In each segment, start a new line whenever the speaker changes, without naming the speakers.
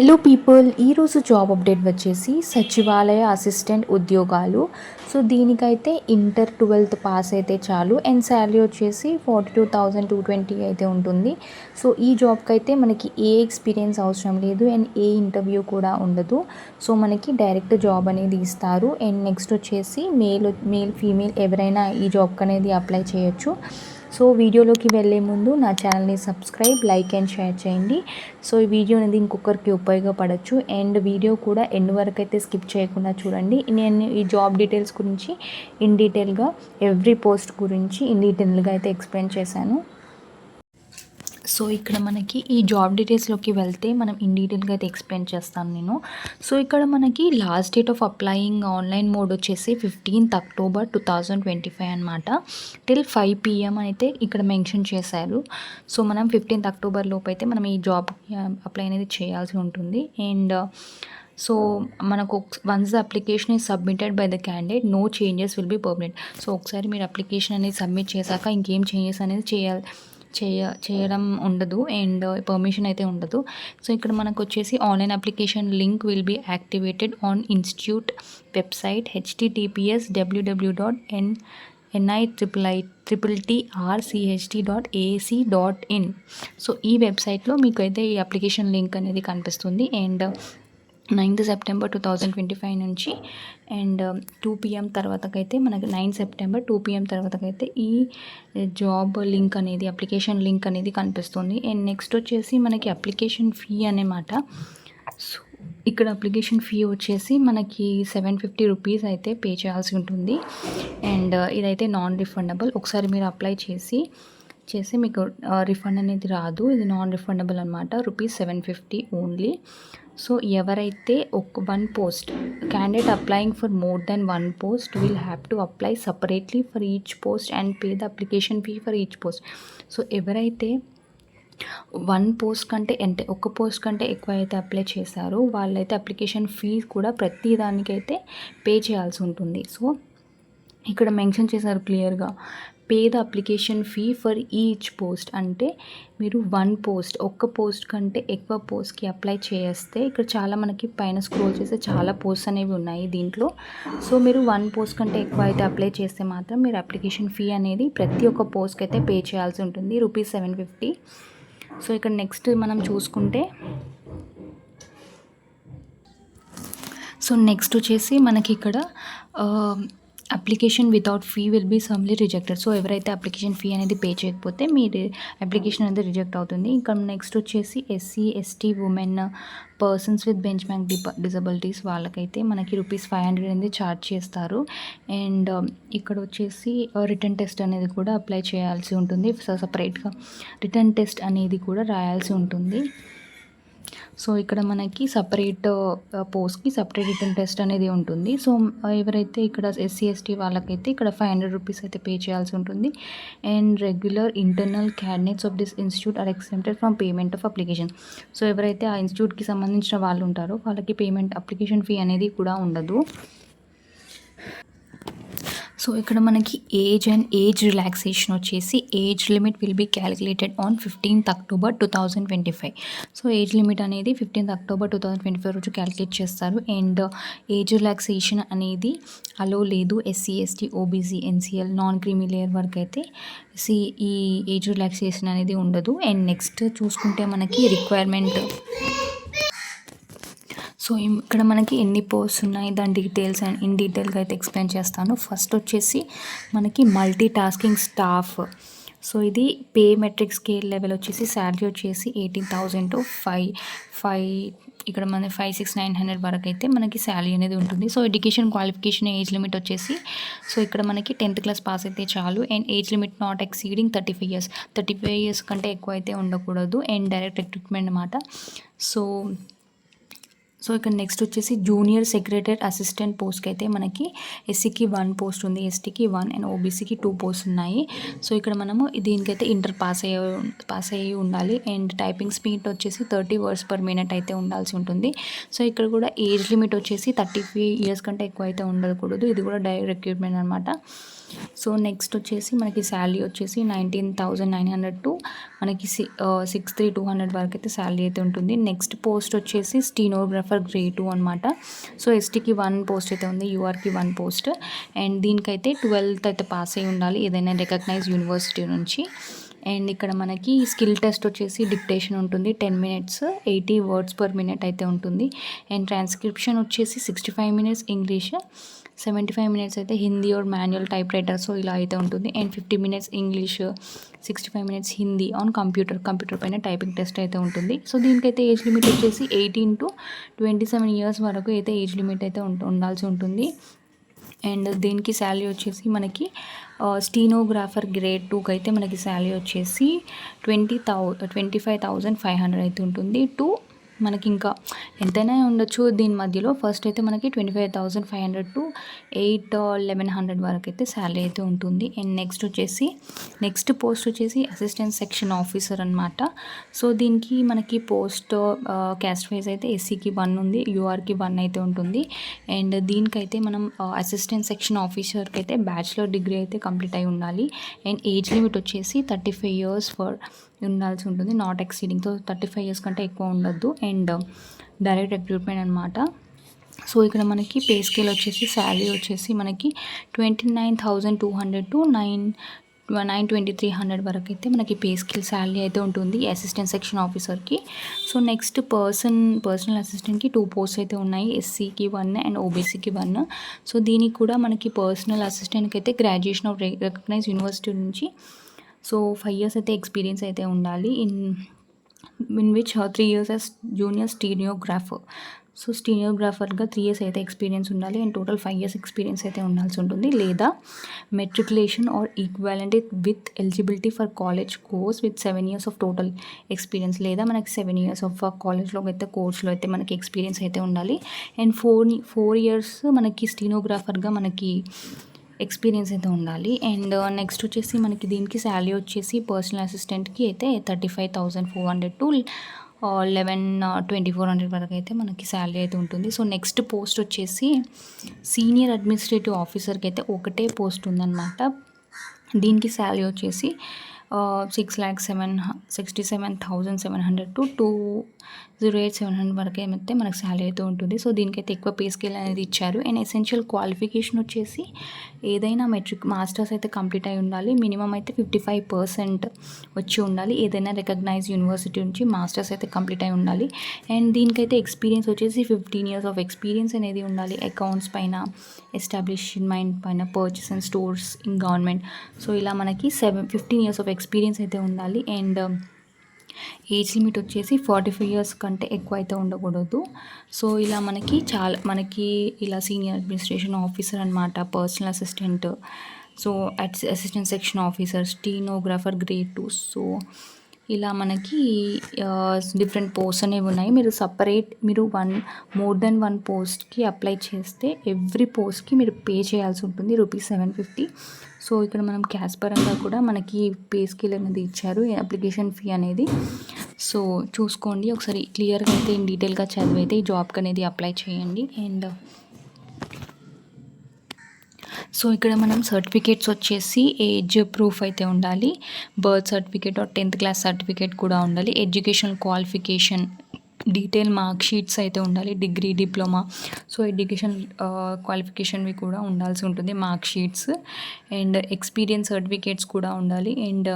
Hello people, ఈరోజు job update వచ్చేసి సచివాలయ అసిస్టెంట్ ఉద్యోగాలు. సో దీనికైతే ఇంటర్ 12th పాస్ అయితే చాలు అండ్ శాలరీ వచ్చేసి 42,220 అయితే ఉంటుంది. సో ఈ జాబ్కి అయితే మనకి ఏ ఎక్స్పీరియన్స్ అవసరం లేదు అండ్ ఏ ఇంటర్వ్యూ కూడా ఉండదు. సో మనకి డైరెక్ట్ జాబ్ అనేది ఇస్తారు. అండ్ నెక్స్ట్ వచ్చేసి మేల్ ఫీమేల్ ఎవరైనా ఈ జాబ్కి అనేది అప్లై చేయొచ్చు. సో వీడియోలోకి వెళ్ళే ముందు నా ఛానల్ని సబ్స్క్రైబ్, లైక్ అండ్ షేర్ చేయండి. సో ఈ వీడియో అనేది ఇంకొకరికి ఉపయోగపడచ్చు అండ్ వీడియో కూడా ఎండ్ వరకు అయితే స్కిప్ చేయకుండా చూడండి. నేను ఈ జాబ్ డీటెయిల్స్ గురించి ఇన్ డీటెయిల్గా ఎవ్రీ పోస్ట్ గురించి ఇన్ డీటెయిల్గా అయితే ఎక్స్ప్లెయిన్ చేశాను. సో ఇక్కడ మనకి ఈ జాబ్ డీటెయిల్స్లోకి వెళ్తే మనం ఇన్ డీటెయిల్గా అయితే ఎక్స్ప్లెయిన్ చేస్తాను నేను. సో ఇక్కడ మనకి last date of applying online mode వచ్చేసి 15th October 2025 అనమాట. టిల్ 5 PM అయితే ఇక్కడ మెన్షన్ చేశారు. సో మనం 15th October లోపు అయితే మనం ఈ జాబ్ అప్లై అనేది చేయాల్సి ఉంటుంది. అండ్ సో మనకు once the application is submitted by the candidate, no changes will be permanent. So ఒకసారి మీరు అప్లికేషన్ అనేది సబ్మిట్ చేశాక ఇంకేం చేంజెస్ అనేది చేయడం ఉండదు అండ్ పర్మిషన్ అయితే ఉండదు. సో ఇక్కడ మనకు వచ్చేసి online application link will be activated on institute website https://ni.trct.ac.in. So ఈ వెబ్సైట్లో మీకు అయితే ఈ అప్లికేషన్ లింక్ అనేది కనిపిస్తుంది. అండ్ 9th September 2025 నుంచి అండ్ 2 PM తర్వాతకైతే మనకి 9 September 2 PM తర్వాతకైతే ఈ జాబ్ లింక్ అనేది అప్లికేషన్ లింక్ అనేది కనిపిస్తుంది. అండ్ నెక్స్ట్ వచ్చేసి మనకి అప్లికేషన్ ఫీ అన్నమాట. సో ఇక్కడ అప్లికేషన్ ఫీ వచ్చేసి మనకి 750 రూపీస్ అయితే పే చేయాల్సి ఉంటుంది. అండ్ ఇదైతే నాన్ రిఫండబుల్. ఒకసారి మీరు అప్లై చేసి మీకు రిఫండ్ అనేది రాదు. ఇది నాన్ రిఫండబుల్ అనమాట. ₹750 ఓన్లీ. సో ఎవరైతే one post candidate applying for more than one post will have to apply separately for each post and pay the application fee for each post. So ఎవరైతే one post కంటే అంటే ఒక post కంటే ఎక్కువ అయితే apply చేశారో వాళ్ళైతే అప్లికేషన్ ఫీ కూడా ప్రతి దానికైతే పే చేయాల్సి ఉంటుంది. సో ఇక్కడ మెన్షన్ చేశారు క్లియర్గా, pay the application fee for each post. అంటే మీరు వన్ పోస్ట్ ఒక్క పోస్ట్ కంటే ఎక్కువ పోస్ట్కి అప్లై చేస్తే ఇక్కడ చాలా మనకి పైన స్క్రోల్ చేస్తే చాలా పోస్ట్ అనేవి ఉన్నాయి దీంట్లో. సో మీరు వన్ పోస్ట్ కంటే ఎక్కువ అయితే అప్లై చేస్తే మాత్రం మీరు అప్లికేషన్ ఫీ అనేది ప్రతి ఒక్క పోస్ట్కి అయితే పే చేయాల్సి ఉంటుంది, ₹750. సో ఇక్కడ నెక్స్ట్ మనం చూసుకుంటే సో నెక్స్ట్ వచ్చేసి మనకి ఇక్కడ application without fee will be summarily rejected. So ఎవరైతే అప్లికేషన్ ఫీ అనేది పే చేయకపోతే మీరు అప్లికేషన్ అనేది రిజెక్ట్ అవుతుంది. ఇంకా నెక్స్ట్ వచ్చేసి SC ST women persons with bench mark disabilities వాళ్ళకైతే మనకి ₹500 అనేది ఛార్జ్ చేస్తారు. అండ్ ఇక్కడ వచ్చేసి రిటర్న్ టెస్ట్ అనేది కూడా అప్లై చేయాల్సి ఉంటుంది. సపరేట్గా రిటర్న్ టెస్ట్ అనేది కూడా రాయాల్సి ఉంటుంది. సో ఇక్కడ మనకి సపరేట్ పోస్ట్కి సపరేట్ రిటర్న్ టెస్ట్ అనేది ఉంటుంది. సో ఎవరైతే ఇక్కడ SC ST వాళ్ళకైతే ఇక్కడ ₹500 అయితే పే చేయాల్సి ఉంటుంది. And regular internal candidates of this institute or accepted from payment of application. So ఎవరైతే ఆ ఇన్స్టిట్యూట్కి సంబంధించిన వాళ్ళు ఉంటారో వాళ్ళకి పేమెంట్ అప్లికేషన్ ఫీ అనేది కూడా ఉండదు. సో ఇక్కడ మనకి ఏజ్ రిలాక్సేషన్ వచ్చేసి age limit will be calculated on 15th October 2025. So age limit అనేది 15th October 2025 రోజు క్యాలిక్యులేట్ చేస్తారు. అండ్ ఏజ్ రిలాక్సేషన్ అనేది అలో లేదు SC ST OBC NCL non creamy layer వరకు అయితే ఈ ఏజ్ రిలాక్సేషన్ అనేది ఉండదు. అండ్ నెక్స్ట్ చూసుకుంటే మనకి రిక్వైర్మెంట్. సో ఇక్కడ మనకి ఎన్ని పోస్ట్స్ ఉన్నాయి దాని డీటెయిల్స్ అండ్ ఇన్ డీటెయిల్గా అయితే ఎక్స్ప్లెయిన్ చేస్తాను. ఫస్ట్ వచ్చేసి మనకి మల్టీ టాస్కింగ్ స్టాఫ్. సో ఇది పే మెట్రిక్ స్కేల్ లెవెల్ వచ్చేసి శాలరీ వచ్చేసి 18,000 to 5 ఇక్కడ మన 5,6,900 వరకు అయితే మనకి శాలరీ అనేది ఉంటుంది. So education qualification age limit వచ్చేసి సో ఇక్కడ మనకి 10th class పాస్ అయితే చాలు. And age limit not exceeding 35 years. 35 years కంటే ఎక్కువ అయితే ఉండకూడదు. అండ్ డైరెక్ట్ రిక్రూట్మెంట్ అనమాట. సో ఇక్కడ నెక్స్ట్ వచ్చేసి జూనియర్ సెక్రటరీ అసిస్టెంట్ పోస్ట్కి అయితే మనకి SCకి 1 పోస్ట్ ఉంది, STకి 1 అండ్ OBCకి 2 పోస్ట్ ఉన్నాయి. సో ఇక్కడ మనము దీనికైతే ఇంటర్ పాస్ అయ్యి ఉండాలి. అండ్ టైపింగ్ స్పీడ్ వచ్చేసి 30 words per minute అయితే ఉండాల్సి ఉంటుంది. సో ఇక్కడ కూడా ఏజ్ లిమిట్ వచ్చేసి 35 years కంటే ఎక్కువ అయితే ఉండకూడదు. ఇది కూడా డైరెక్ట్ రిక్రూట్మెంట్ అనమాట. సో నెక్స్ట్ వచ్చేసి మనకి శాలరీ వచ్చేసి 19,900 టు మనకి 63,200 వరకు అయితే శాలరీ అయితే ఉంటుంది. నెక్స్ట్ పోస్ట్ వచ్చేసి స్టీనోగ్రాఫర్ గ్రేడ్ 2 అనమాట. సో ఎస్టీకి 1 పోస్ట్ అయితే ఉంది, యూఆర్కి 1 పోస్ట్. అండ్ దీనికైతే 12th అయితే పాస్ అయి ఉండాలి ఏదైనా రికగ్నైజ్ యూనివర్సిటీ నుంచి. అండ్ ఇక్కడ మనకి స్కిల్ టెస్ట్ వచ్చేసి డిక్టేషన్ ఉంటుంది 10 minutes, 80 words per minute అయితే ఉంటుంది. అండ్ ట్రాన్స్క్రిప్షన్ వచ్చేసి 65 minutes ఇంగ్లీష్, 75 minutes అయితే Hindi or manual typewriter, so ఇలా అయితే ఉంటుంది. And 50 minutes English, 65 minutes Hindi on computer పైన టైపింగ్ టెస్ట్ అయితే ఉంటుంది. సో దీనికైతే ఏజ్ లిమిట్ వచ్చేసి 18 to 27 years వరకు అయితే ఏజ్ లిమిట్ అయితే ఉండాల్సి ఉంటుంది. అండ్ దీనికి శాలరీ వచ్చేసి మనకి స్టీనోగ్రాఫర్ గ్రేడ్ 2కి అయితే మనకి శాలరీ వచ్చేసి 25,500 అయితే ఉంటుంది. మనకి ఇంకా ఎంతైనా ఉండొచ్చు దీని మధ్యలో. ఫస్ట్ అయితే మనకి 25,500 టు 8,1100 వరకు అయితే శాలరీ అయితే ఉంటుంది. అండ్ నెక్స్ట్ పోస్ట్ వచ్చేసి అసిస్టెంట్ సెక్షన్ ఆఫీసర్ అనమాట. సో దీనికి మనకి పోస్ట్ క్యాస్ట్ వైజ్ అయితే ఎస్సీకి 1 ఉంది, యూఆర్కి 1 అయితే ఉంటుంది. అండ్ దీనికైతే మనం అసిస్టెంట్ సెక్షన్ ఆఫీసర్కి అయితే బ్యాచిలర్ డిగ్రీ అయితే కంప్లీట్ అయి ఉండాలి. అండ్ ఏజ్ లిమిట్ వచ్చేసి 35 years ఫర్ ఉండాల్సి ఉంటుంది, నాట్ ఎక్సీడింగ్. సో 35 years కంటే ఎక్కువ ఉండద్దు. అండ్ డైరెక్ట్ రిక్రూట్మెంట్ అనమాట. సో ఇక్కడ మనకి పే స్కేల్ వచ్చేసి శాలరీ వచ్చేసి మనకి 29,200 టు 9,2300 వరకు అయితే మనకి పే స్కేల్ శాలరీ అయితే ఉంటుంది అసిస్టెంట్ సెక్షన్ ఆఫీసర్కి. సో నెక్స్ట్ పర్సనల్ అసిస్టెంట్కి 2 పోస్ట్ అయితే ఉన్నాయి, ఎస్సీకి 1 అండ్ ఓబీసీకి 1. సో దీనికి కూడా మనకి పర్సనల్ అసిస్టెంట్కి అయితే గ్రాడ్యుయేషన్ ఆఫ్ రికగ్నైజ్ యూనివర్సిటీ నుంచి సో 5 years అయితే ఎక్స్పీరియన్స్ అయితే ఉండాలి. In which 3 years as junior stenographer. So స్టీనియోగ్రాఫర్గా 3 years అయితే ఎక్స్పీరియన్స్ ఉండాలి. అండ్ టోటల్ 5 years ఎక్స్పీరియన్స్ అయితే ఉండాల్సి ఉంటుంది. లేదా matriculation or equivalent with eligibility for college course with 7 years of total experience, లేదా మనకి 7 years ఆఫ్ కాలేజ్లో అయితే కోర్స్లో అయితే మనకి ఎక్స్పీరియన్స్ అయితే ఉండాలి. అండ్ 4 years మనకి స్టీనోగ్రాఫర్గా మనకి ఎక్స్పీరియన్స్ అయితే ఉండాలి. అండ్ నెక్స్ట్ వచ్చేసి మనకి దీనికి శాలరీ వచ్చేసి పర్సనల్ అసిస్టెంట్కి అయితే 35,400 టు 11,2400 వరకు అయితే మనకి శాలరీ అయితే ఉంటుంది. సో నెక్స్ట్ పోస్ట్ వచ్చేసి సీనియర్ అడ్మినిస్ట్రేటివ్ ఆఫీసర్కి అయితే ఒకటే పోస్ట్ ఉందన్నమాట. దీనికి శాలరీ వచ్చేసి 6,67,700 టు 2,08,700 వరకు అయితే మనకు శాలరీ అయితే ఉంటుంది. సో దీనికైతే ఎక్కువ పే స్కేల్ అనేది ఇచ్చారు. అండ్ ఎసెన్షియల్ క్వాలిఫికేషన్ వచ్చేసి ఏదైనా మాస్టర్స్ అయితే కంప్లీట్ అయి ఉండాలి. మినిమం అయితే 55% వచ్చి ఉండాలి. ఏదైనా రికగ్నైజ్ యూనివర్సిటీ నుంచి మాస్టర్స్ అయితే కంప్లీట్ అయి ఉండాలి. అండ్ దీనికైతే ఎక్స్పీరియన్స్ వచ్చేసి 15 years ఆఫ్ ఎక్స్పీరియన్స్ అనేది ఉండాలి. అకౌంట్స్ పైన, ఎస్టాబ్లిష్మెంట్ పైన, purchase and stores in government. So ఇలా మనకి 15 years ఆఫ్ ఎక్స్పీరియన్స్ అయితే ఉండాలి. అండ్ ఏజ్ లిమిట్ వచ్చేసి 45 years కంటే ఎక్కువ అయితే ఉండకూడదు. సో ఇలా మనకి ఇలా సీనియర్ అడ్మినిస్ట్రేషన్ ఆఫీసర్ అనమాట, personal assistant, so assistant section officer, stenographer grade 2. So ఇలా మనకి డిఫరెంట్ పోస్ట్ అనేవి ఉన్నాయి. మీరు మోర్ దెన్ 1 పోస్ట్కి అప్లై చేస్తే ఎవ్రీ పోస్ట్కి మీరు పే చేయాల్సి ఉంటుంది ₹750. సో ఇక్కడ మనం క్యాష్ పరంగా కూడా మనకి పే స్కేల్ అనేది ఇచ్చారు, అప్లికేషన్ ఫీ అనేది. సో చూసుకోండి ఒకసారి క్లియర్గా అయితే ఇన్ డీటెయిల్గా చదివైతే ఈ జాబ్కి అనేది అప్లై చేయండి. అండ్ సో ఇక్కడ మనం సర్టిఫికేట్స్ వచ్చేసి ఏజ్ ప్రూఫ్ అయితే ఉండాలి, birth certificate or 10th class certificate కూడా ఉండాలి, educational qualification detail mark sheets అయితే ఉండాలి, డిగ్రీ, డిప్లొమా, సో ఎడ్యుకేషన్ క్వాలిఫికేషన్వి కూడా ఉండాల్సి ఉంటుంది, mark sheets. And experience certificates కూడా ఉండాలి. And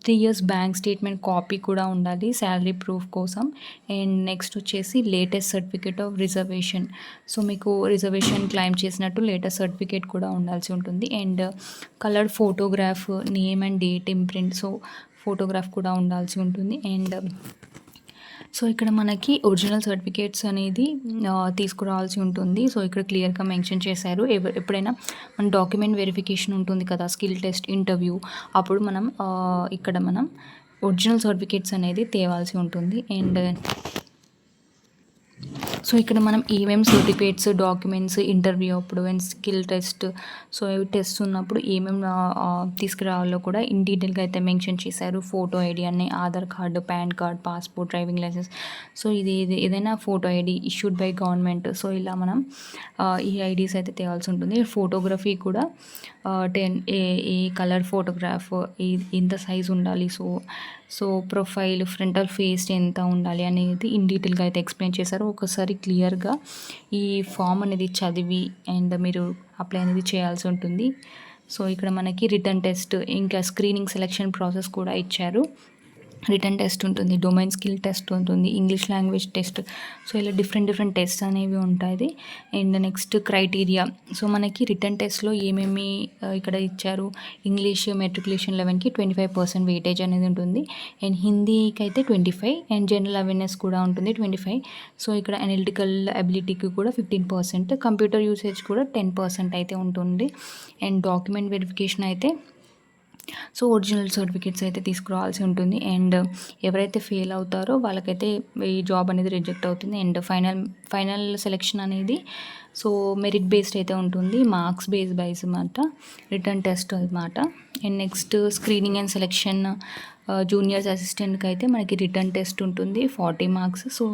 3 years bank statement copy కూడా ఉండాలి శాలరీ ప్రూఫ్ కోసం. అండ్ నెక్స్ట్ వచ్చేసి latest certificate of reservation. So మీకు రిజర్వేషన్ క్లైమ్ చేసినట్టు లేటెస్ట్ సర్టిఫికేట్ కూడా ఉండాల్సి ఉంటుంది. And coloured photograph, name and date imprint, so photograph కూడా ఉండాల్సి ఉంటుంది. అండ్ సో ఇక్కడ మనకి ఒరిజినల్ సర్టిఫికేట్స్ అనేది తీసుకురావాల్సి ఉంటుంది. సో ఇక్కడ క్లియర్గా మెన్షన్ చేశారు. ఎప్పుడైనా మన డాక్యుమెంట్ వెరిఫికేషన్ ఉంటుంది కదా, స్కిల్ టెస్ట్, ఇంటర్వ్యూ, అప్పుడు ఇక్కడ మనం ఒరిజినల్ సర్టిఫికేట్స్ అనేది తేవాల్సి ఉంటుంది. అండ్ సో ఇక్కడ మనం ఏమేమి సర్టిఫికేట్స్, డాక్యుమెంట్స్, ఇంటర్వ్యూ అప్పుడు అండ్ స్కిల్ టెస్ట్, సో ఇవి టెస్ట్ ఉన్నప్పుడు ఏమేమి తీసుకురావాలో కూడా ఇన్ డీటెయిల్గా అయితే మెన్షన్ చేశారు. ఫోటో ఐడి అని, Aadhaar card, PAN card, passport, driving licence. So ఇది ఏదైనా photo ID issued by government. So ఇలా మనం ఈ ఐడీస్ అయితే తేవాల్సి ఉంటుంది. ఫోటోగ్రఫీ కూడా ఏ కలర్ ఫోటోగ్రాఫ్, ఎంత సైజ్ ఉండాలి, సో ప్రొఫైల్, ఫ్రంటల్ ఫేస్ ఎంత ఉండాలి అనేది ఇన్ డీటెయిల్గా అయితే ఎక్స్ప్లెయిన్ చేశారు. ఒకసారి క్లియర్గా ఈ ఫామ్ అనేది చదివి అండ్ మీరు అప్లై అనేది చేయాల్సి ఉంటుంది. సో ఇక్కడ మనకి రిటర్న్ టెస్ట్, ఇంకా స్క్రీనింగ్ సెలెక్షన్ ప్రాసెస్ కూడా ఇచ్చారు. రిటర్న్ టెస్ట్ ఉంటుంది, డొమైన్ స్కిల్ టెస్ట్ ఉంటుంది, ఇంగ్లీష్ లాంగ్వేజ్ టెస్ట్. సో ఇలా డిఫరెంట్ టెస్ట్ అనేవి ఉంటాయి. And next criteria. సో మనకి రిటర్న్ టెస్ట్లో ఏమేమి ఇక్కడ ఇచ్చారు, ఇంగ్లీష్ మెట్రికులేషన్ లెవెల్కి 25% వెయిటేజ్ అనేది ఉంటుంది. అండ్ హిందీకి అయితే 25, అండ్ జనరల్ అవేర్నెస్ కూడా ఉంటుంది 25. సో ఇక్కడ అనలిటికల్ అబిలిటీకి కూడా 15%, కంప్యూటర్ యూసేజ్ కూడా 10% అయితే ఉంటుంది. అండ్ డాక్యుమెంట్ వెరిఫికేషన్ అయితే సో ఒరిజినల్ సర్టిఫికేట్స్ అయితే తీసుకురావాల్సి ఉంటుంది. అండ్ ఎవరైతే ఫెయిల్ అవుతారో వాళ్ళకైతే ఈ జాబ్ అనేది రిజెక్ట్ అవుతుంది. అండ్ ఫైనల్ సెలెక్షన్ అనేది సో మెరిట్ బేస్డ్ అయితే ఉంటుంది, మార్క్స్ బేస్ అన్నమాట, రిటర్న్ టెస్ట్ అనమాట. And next screening and selection juniors అసిస్టెంట్కి అయితే మనకి రిటర్న్ టెస్ట్ ఉంటుంది, 40 మార్క్స్. సో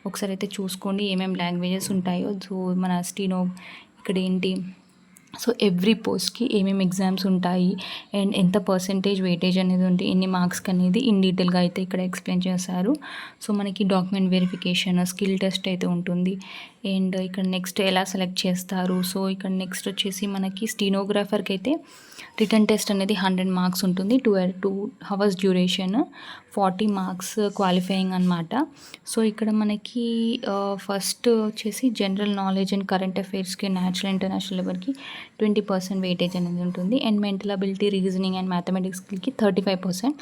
ఒకసారి అయితే చూసుకోండి ఏమేమి లాంగ్వేజెస్ ఉంటాయో. సో మన స్టీనో ఇక్కడ ఏంటి, సో ఎవ్రీ పోస్ట్కి ఏమేమి ఎగ్జామ్స్ ఉంటాయి అండ్ ఎంత పర్సెంటేజ్ వెయిటేజ్ అనేది ఉంటుంది, ఎన్ని మార్క్స్కి అనేది ఇన్ డీటెయిల్గా అయితే ఇక్కడ ఎక్స్ప్లెయిన్ చేశారు. సో మనకి డాక్యుమెంట్ వెరిఫికేషన్, స్కిల్ టెస్ట్ అయితే ఉంటుంది. అండ్ ఇక్కడ నెక్స్ట్ ఎలా సెలెక్ట్ చేస్తారు. సో ఇక్కడ నెక్స్ట్ వచ్చేసి మనకి స్టీనోగ్రాఫర్కి అయితే రిటర్న్ టెస్ట్ అనేది 100 మార్క్స్ ఉంటుంది, 2 hours డ్యూరేషన్, 40 మార్క్స్ క్వాలిఫైయింగ్ అనమాట. సో ఇక్కడ మనకి ఫస్ట్ వచ్చేసి జనరల్ నాలెడ్జ్ అండ్ కరెంట్ అఫైర్స్కి, నేచురల్ ఇంటర్నేషనల్ లెవెల్కి 20% వెయిటేజ్ అనేది ఉంటుంది. And mental ability, reasoning and mathematics స్కిల్కి 35%,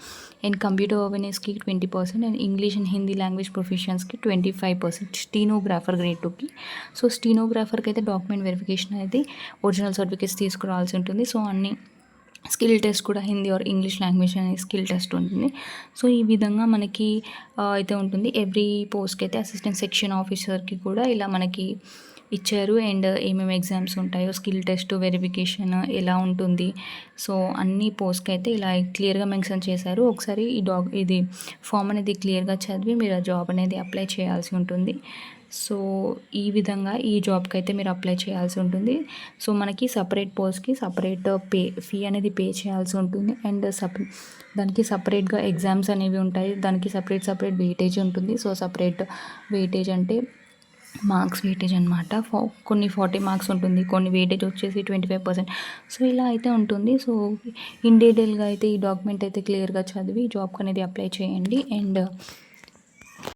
అండ్ కంప్యూటర్ అవేర్నెస్కి 20%, and English and Hindi language ప్రొఫెషన్స్కి 25%. స్టీనోగ్రాఫర్ గ్రేడ్ 2కి. సో స్టీనోగ్రాఫర్కి అయితే డాక్యుమెంట్ వెరిఫికేషన్ అనేది ఒరిజినల్ సర్టిఫికేట్స్ తీసుకురావాల్సి ఉంటుంది. సో అన్ని స్కిల్ టెస్ట్ కూడా హిందీ ఆర్ ఇంగ్లీష్ లాంగ్వేజ్ అనేది స్కిల్ టెస్ట్ ఉంటుంది. సో ఈ విధంగా మనకి అయితే ఉంటుంది. ఎవ్రీ పోస్ట్కి అయితే అసిస్టెంట్ సెక్షన్ ఆఫీసర్కి కూడా ఇలా మనకి ఇచ్చారు. అండ్ ఏమేమి ఎగ్జామ్స్ ఉంటాయో, స్కిల్ టెస్ట్, వెరిఫికేషన్ ఎలా ఉంటుంది, సో అన్ని పోస్ట్కి అయితే ఇలా క్లియర్గా మెన్షన్ చేశారు. ఒకసారి ఇది ఫామ్ అనేది క్లియర్గా చదివి మీరు ఆ జాబ్ అనేది అప్లై చేయాల్సి ఉంటుంది. సో ఈ విధంగా ఈ జాబ్కి అయితే మీరు అప్లై చేయాల్సి ఉంటుంది. సో మనకి సపరేట్ పోస్ట్కి సపరేట్ ఫీ అనేది పే చేయాల్సి ఉంటుంది. అండ్ దానికి సపరేట్గా ఎగ్జామ్స్ అనేవి ఉంటాయి, దానికి సపరేట్ వెయిటేజ్ ఉంటుంది. సో సపరేట్ వెయిటేజ్ అంటే మార్క్స్ వెయిటేజ్ అనమాట. కొన్ని 40 మార్క్స్ ఉంటుంది, కొన్ని వెయిటేజ్ వచ్చేసి 25%. సో ఇలా అయితే ఉంటుంది. సో ఇన్ డీటెయిల్గా అయితే ఈ డాక్యుమెంట్ అయితే క్లియర్గా చదివి జాబ్కి అనేది అప్లై చేయండి. అండ్